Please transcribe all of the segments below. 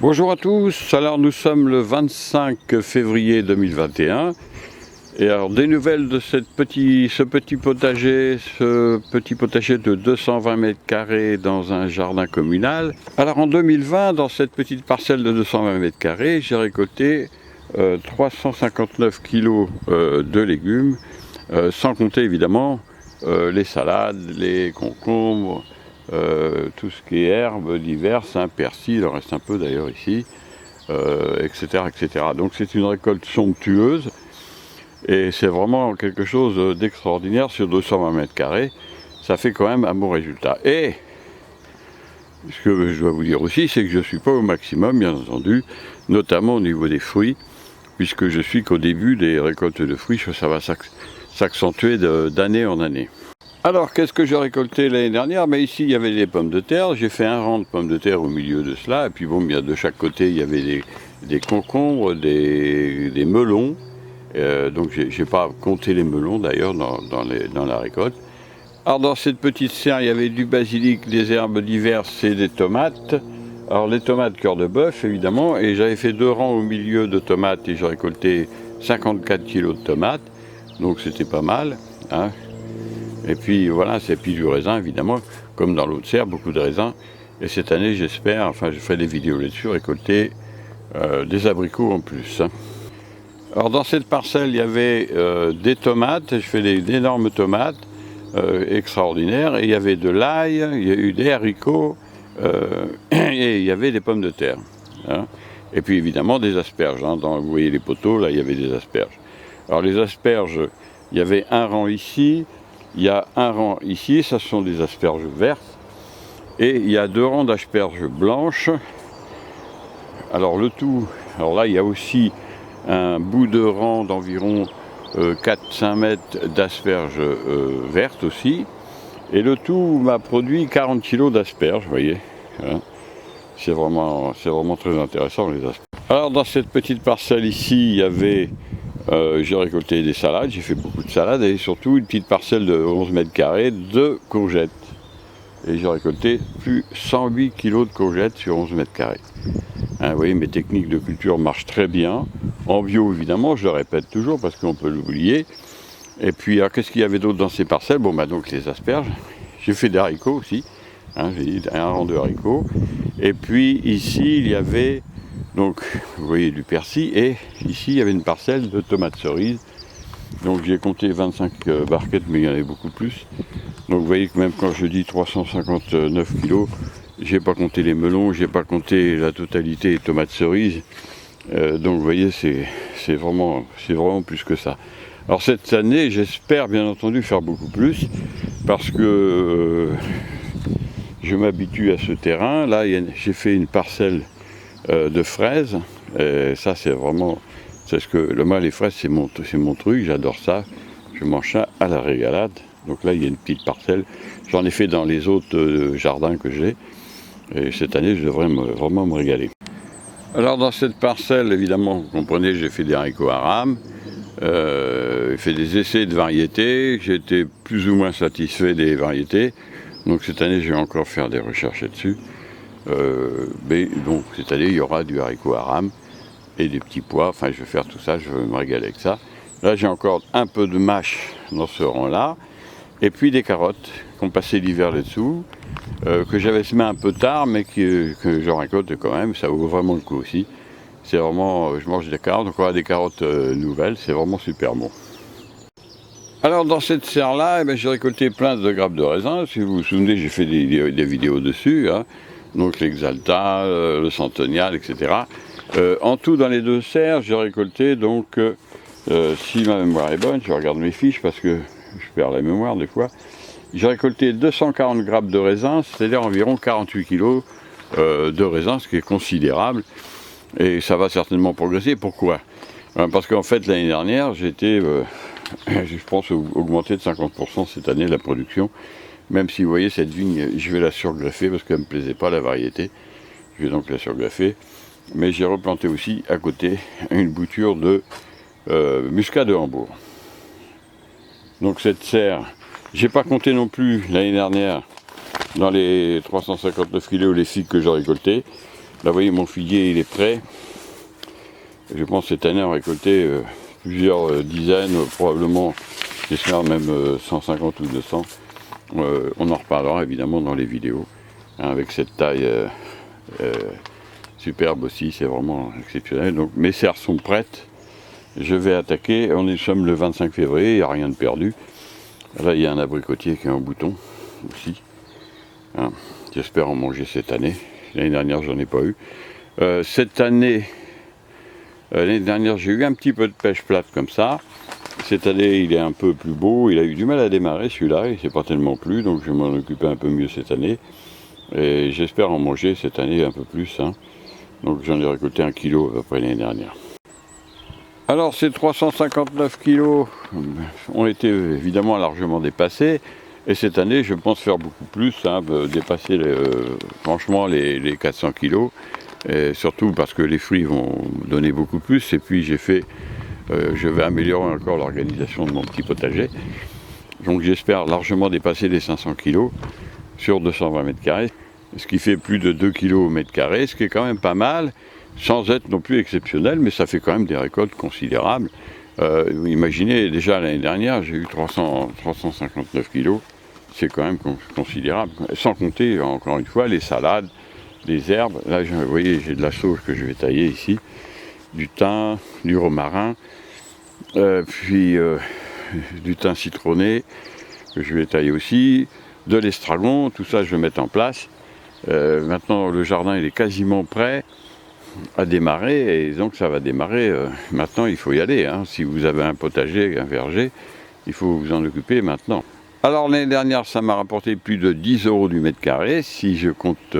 Bonjour à tous, alors nous sommes le 25 février 2021 et alors des nouvelles de ce petit potager de 220 mètres carrés dans un jardin communal. Alors en 2020, dans cette petite parcelle de 220 mètres carrés, j'ai récolté 359 kilos de légumes, sans compter évidemment les salades, les concombres, tout ce qui est herbes diverses, persil, il en reste un peu d'ailleurs ici, etc., etc. Donc c'est une récolte somptueuse et c'est vraiment quelque chose d'extraordinaire sur 220 mètres carrés. Ça fait quand même un bon résultat. Et ce que je dois vous dire aussi, c'est que je ne suis pas au maximum, bien entendu, notamment au niveau des fruits, puisque je suis qu'au début des récoltes de fruits, ça va s'accentuer d'année en année. Alors, qu'est-ce que j'ai récolté l'année dernière? Ici, il y avait des pommes de terre. J'ai fait un rang de pommes de terre au milieu de cela. Et puis, bon, de chaque côté, il y avait des concombres, des melons. Donc, je n'ai pas compté les melons, d'ailleurs, dans la récolte. Alors, dans cette petite serre, il y avait du basilic, des herbes diverses et des tomates. Alors, les tomates cœur de bœuf, évidemment. Et j'avais fait 2 rangs au milieu de tomates et j'ai récolté 54 kilos de tomates. Donc, c'était pas mal, hein. Et puis voilà, c'est puis du raisin évidemment, comme dans l'autre serre, beaucoup de raisins. Et cette année, j'espère, enfin je ferai des vidéos là-dessus, récolter des abricots en plus. Alors dans cette parcelle, il y avait des tomates, je fais d'énormes tomates extraordinaires, et il y avait de l'ail, il y a eu des haricots, et il y avait des pommes de terre, hein. Et puis évidemment des asperges, hein. Vous voyez les poteaux, là il y avait des asperges. Alors les asperges, il y avait un rang ici, il y a un rang ici, ça sont des asperges vertes, et il y a 2 rangs d'asperges blanches. Alors le tout, alors là il y a aussi un bout de rang d'environ 4-5 mètres d'asperges vertes aussi, et le tout m'a produit 40 kg d'asperges, vous voyez, hein. C'est vraiment très intéressant les asperges. Alors dans cette petite parcelle ici, il y avait j'ai récolté des salades, j'ai fait beaucoup de salades et surtout une petite parcelle de 11 mètres carrés de courgettes. Et j'ai récolté plus 108 kg de courgettes sur 11 mètres carrés. Hein, vous voyez, mes techniques de culture marchent très bien. En bio, évidemment, je le répète toujours parce qu'on peut l'oublier. Et puis, qu'est-ce qu'il y avait d'autre dans ces parcelles? Donc les asperges. J'ai fait des haricots aussi. Hein, j'ai un rang de haricots. Et puis ici, il y avait... Donc, vous voyez du persil, et ici, il y avait une parcelle de tomates cerises. Donc, j'ai compté 25 barquettes, mais il y en avait beaucoup plus. Donc, vous voyez que même quand je dis 359 kilos, j'ai pas compté les melons, j'ai pas compté la totalité des tomates cerises. Donc, vous voyez, c'est vraiment plus que ça. Alors, cette année, j'espère bien entendu faire beaucoup plus, parce que je m'habitue à ce terrain. Là, j'ai fait une parcelle de fraises, et ça moi les fraises c'est mon truc, j'adore ça, je mange ça à la régalade. Donc là il y a une petite parcelle, j'en ai fait dans les autres jardins que j'ai, et cette année je devrais vraiment me régaler. Alors dans cette parcelle, évidemment vous comprenez, j'ai fait des haricots à rames, j'ai fait des essais de variétés, j'ai été plus ou moins satisfait des variétés, donc cette année je vais encore faire des recherches là-dessus. Mais donc cette année il y aura du haricot à rame et des petits pois, enfin je vais faire tout ça, je vais me régaler avec ça. Là j'ai encore un peu de mâche dans ce rang là, et puis des carottes qui ont passé l'hiver là-dessous, que j'avais semé un peu tard mais que j'en récolte quand même, ça vaut vraiment le coup aussi. C'est vraiment, je mange des carottes, donc on a des carottes nouvelles, c'est vraiment super bon. Alors dans cette serre là, j'ai récolté plein de grappes de raisin, si vous vous souvenez j'ai fait des vidéos dessus, hein. Donc l'Exalta, le Centennial, etc. En tout, dans les 2 serres, j'ai récolté, donc, si ma mémoire est bonne, je regarde mes fiches parce que je perds la mémoire des fois, j'ai récolté 240 grappes de raisin, c'est-à-dire environ 48 kg de raisin, ce qui est considérable, et ça va certainement progresser. Pourquoi? Parce qu'en fait, l'année dernière, j'ai été, je pense, augmenté de 50% cette année la production. Même si vous voyez cette vigne, je vais la surgreffer parce qu'elle ne me plaisait pas la variété. Je vais donc la surgreffer. Mais j'ai replanté aussi à côté une bouture de muscat de Hambourg. Donc cette serre, j'ai pas compté non plus l'année dernière dans les 359 kg les figues que j'ai récoltées. Là, vous voyez, mon figuier, il est prêt. Je pense cette année en récolter plusieurs dizaines, probablement, j'espère même 150 ou 200. On en reparlera évidemment dans les vidéos, hein, avec cette taille superbe aussi, c'est vraiment exceptionnel. Donc mes serres sont prêtes, je vais attaquer. Nous sommes le 25 février, il n'y a rien de perdu. Là, il y a un abricotier qui est en bouton aussi. Hein, j'espère en manger cette année. L'année dernière, j'en ai pas eu. Cette année, l'année dernière, j'ai eu un petit peu de pêche plate comme ça. Cette année, il est un peu plus beau. Il a eu du mal à démarrer celui-là. Il ne s'est pas tellement plu, donc je vais m'en occuper un peu mieux cette année. Et j'espère en manger cette année un peu plus. Hein. Donc j'en ai récolté 1 kilo à peu près l'année dernière. Alors ces 359 kilos ont été évidemment largement dépassés. Et cette année, je pense faire beaucoup plus, hein, dépasser franchement les 400 kilos. Et surtout parce que les fruits vont donner beaucoup plus. Et puis je vais améliorer encore l'organisation de mon petit potager. Donc j'espère largement dépasser les 500 kilos sur 220 mètres carrés. Ce qui fait plus de 2 kilos au mètre carré, ce qui est quand même pas mal, sans être non plus exceptionnel, mais ça fait quand même des récoltes considérables. Imaginez, déjà l'année dernière, j'ai eu 359 kilos, c'est quand même considérable, sans compter, encore une fois, les salades, les herbes. Là, vous voyez, j'ai de la sauge que je vais tailler ici, du thym, du romarin, puis du thym citronné, que je vais tailler aussi, de l'estragon, tout ça je vais mettre en place. Maintenant le jardin il est quasiment prêt à démarrer et donc ça va démarrer. Maintenant il faut y aller. Hein. Si vous avez un potager, un verger, il faut vous en occuper maintenant. Alors l'année dernière ça m'a rapporté plus de 10 € du mètre carré si je compte,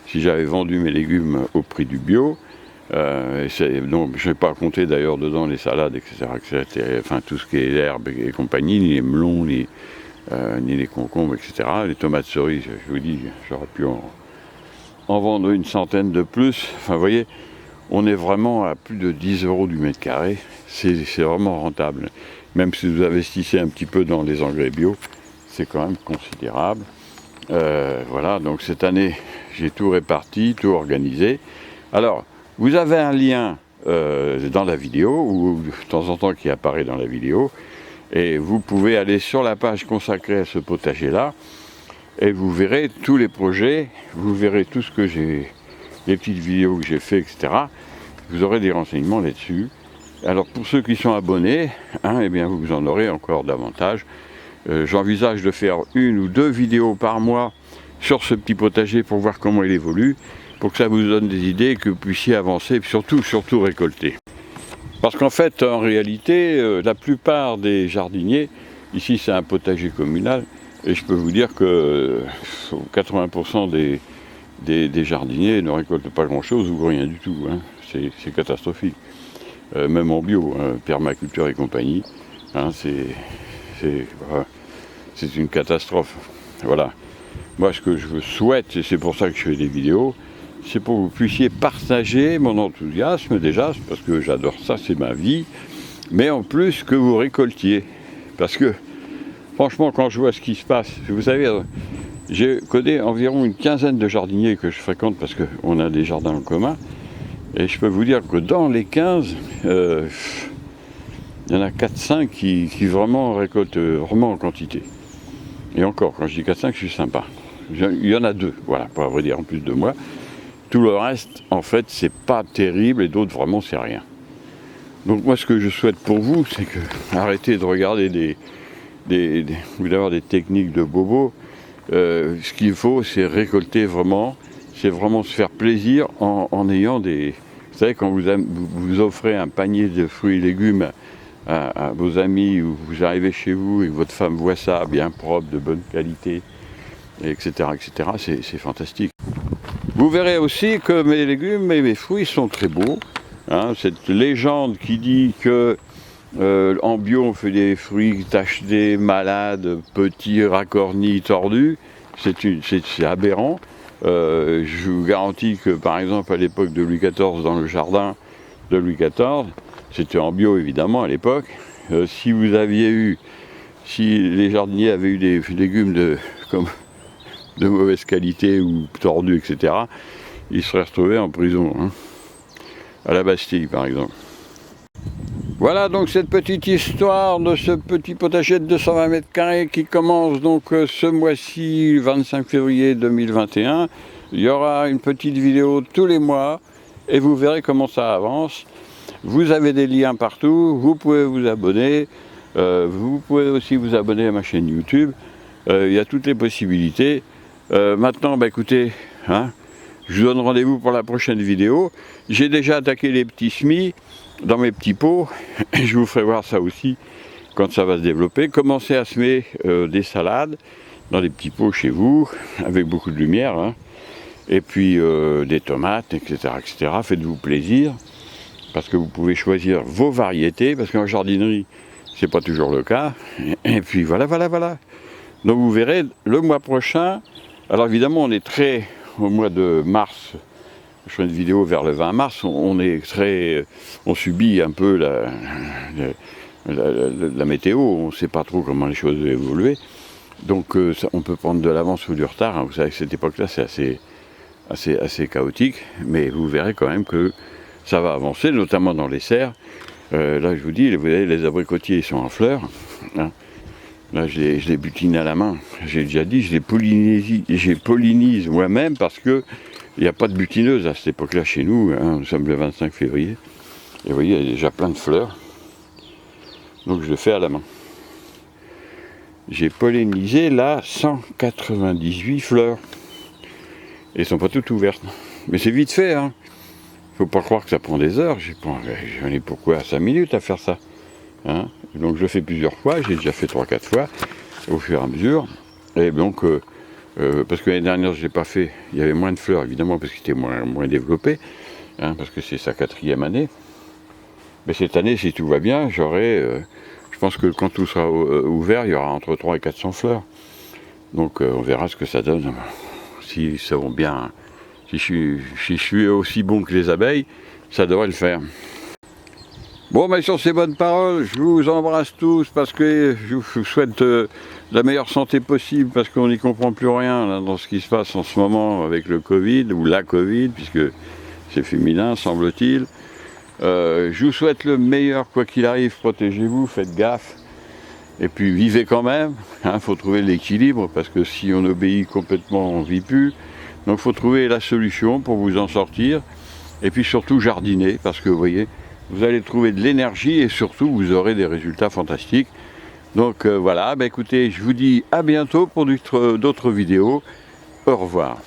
si j'avais vendu mes légumes au prix du bio. Donc je n'ai pas compté d'ailleurs dedans les salades, etc. Enfin tout ce qui est l'herbe et compagnie, ni les melons, ni les concombres, etc. Les tomates cerises, je vous dis, j'aurais pu en vendre une centaine de plus. Enfin, vous voyez, on est vraiment à plus de 10 € du mètre carré. C'est vraiment rentable. Même si vous investissez un petit peu dans les engrais bio, c'est quand même considérable. Voilà, donc cette année, j'ai tout réparti, tout organisé. Alors, vous avez un lien dans la vidéo, ou de temps en temps qui apparaît dans la vidéo, et vous pouvez aller sur la page consacrée à ce potager-là, et vous verrez tous les projets, vous verrez tout ce que j'ai, les petites vidéos que j'ai fait, etc. Vous aurez des renseignements là-dessus. Alors pour ceux qui sont abonnés, hein, eh bien vous en aurez encore davantage. J'envisage de faire 1 ou 2 vidéos par mois sur ce petit potager pour voir comment il évolue, pour que ça vous donne des idées et que vous puissiez avancer, et surtout récolter. Parce qu'en fait, en réalité, la plupart des jardiniers, ici c'est un potager communal, et je peux vous dire que 80% des jardiniers ne récoltent pas grand-chose ou rien du tout. Hein. C'est catastrophique. Même en bio, hein, permaculture et compagnie, hein, c'est une catastrophe. Voilà. Moi, ce que je souhaite, et c'est pour ça que je fais des vidéos, c'est pour que vous puissiez partager mon enthousiasme déjà, parce que j'adore ça, c'est ma vie, mais en plus que vous récoltiez. Parce que, franchement, quand je vois ce qui se passe, vous savez, j'ai connu environ une quinzaine de jardiniers que je fréquente, parce qu'on a des jardins en commun, et je peux vous dire que dans les 15, il y en a 4-5 qui vraiment récoltent vraiment en quantité. Et encore, quand je dis 4-5, je suis sympa. Il y en a 2, voilà, pour vrai dire, en plus de moi. Tout le reste, en fait, c'est pas terrible et d'autres, vraiment, c'est rien. Donc moi, ce que je souhaite pour vous, c'est que arrêtez de regarder d'avoir des techniques de bobo. Ce qu'il faut, c'est récolter vraiment, c'est vraiment se faire plaisir en ayant des... Vous savez, quand vous offrez un panier de fruits et légumes à vos amis, ou vous arrivez chez vous et que votre femme voit ça bien propre, de bonne qualité, etc., c'est fantastique. Vous verrez aussi que mes légumes et mes fruits sont très beaux. Hein, cette légende qui dit que en bio on fait des fruits tachetés, malades, petits, racornis, tordus, c'est aberrant. Je vous garantis que par exemple à l'époque de Louis XIV, dans le jardin de Louis XIV, c'était en bio évidemment à l'époque, si les jardiniers avaient eu des légumes de mauvaise qualité ou tordus, etc., il serait retrouvé en prison, hein, à la Bastille par exemple. Voilà donc cette petite histoire de ce petit potager de 220 mètres carrés qui commence donc ce mois-ci, le 25 février 2021. Il y aura une petite vidéo tous les mois et vous verrez comment ça avance. Vous avez des liens partout, vous pouvez vous abonner, vous pouvez aussi vous abonner à ma chaîne YouTube. Il y a toutes les possibilités. Maintenant, bah, écoutez, hein, je vous donne rendez-vous pour la prochaine vidéo. J'ai déjà attaqué les petits semis dans mes petits pots. Je vous ferai voir ça aussi quand ça va se développer. Commencez à semer des salades dans les petits pots chez vous, avec beaucoup de lumière, hein. Et puis des tomates, etc., etc. Faites-vous plaisir, parce que vous pouvez choisir vos variétés, parce qu'en jardinerie, c'est pas toujours le cas. Et puis voilà. Donc vous verrez, le mois prochain, alors évidemment on est très, au mois de mars, je ferai une vidéo vers le 20 mars, on subit un peu la météo, on ne sait pas trop comment les choses vont évoluer. Donc on peut prendre de l'avance ou du retard, hein. Vous savez que cette époque-là c'est assez chaotique, mais vous verrez quand même que ça va avancer, notamment dans les serres. Là je vous dis, vous voyez, les abricotiers ils sont en fleurs, hein. Là je les butine à la main, j'ai déjà dit, je les pollinise moi-même parce que il n'y a pas de butineuse à cette époque-là chez nous, hein. Nous sommes le 25 février, et vous voyez, il y a déjà plein de fleurs, donc je le fais à la main. J'ai pollinisé là 198 fleurs, et elles ne sont pas toutes ouvertes, mais c'est vite fait, hein. Faut pas croire que ça prend des heures, j'en ai pourquoi 5 minutes à faire ça, hein. Donc je le fais plusieurs fois, j'ai déjà fait 3-4 fois, au fur et à mesure, et donc... parce que l'année dernière je ne l'ai pas fait, il y avait moins de fleurs évidemment parce que c'était moins développé, hein, parce que c'est sa 4e année. Mais cette année, si tout va bien, je pense que quand tout sera ouvert, il y aura entre 300 et 400 fleurs. Donc on verra ce que ça donne. Si ça va bien, si je suis aussi bon que les abeilles, ça devrait le faire. Bon, mais sur ces bonnes paroles, je vous embrasse tous parce que je vous souhaite la meilleure santé possible parce qu'on n'y comprend plus rien là, dans ce qui se passe en ce moment avec le Covid, ou la Covid, puisque c'est féminin, semble-t-il. Je vous souhaite le meilleur, quoi qu'il arrive, protégez-vous, faites gaffe. Et puis vivez quand même, hein, faut trouver l'équilibre parce que si on obéit complètement, on ne vit plus. Donc il faut trouver la solution pour vous en sortir. Et puis surtout jardiner parce que vous voyez, vous allez trouver de l'énergie et surtout vous aurez des résultats fantastiques. Donc voilà, bah écoutez, je vous dis à bientôt pour d'autres vidéos. Au revoir.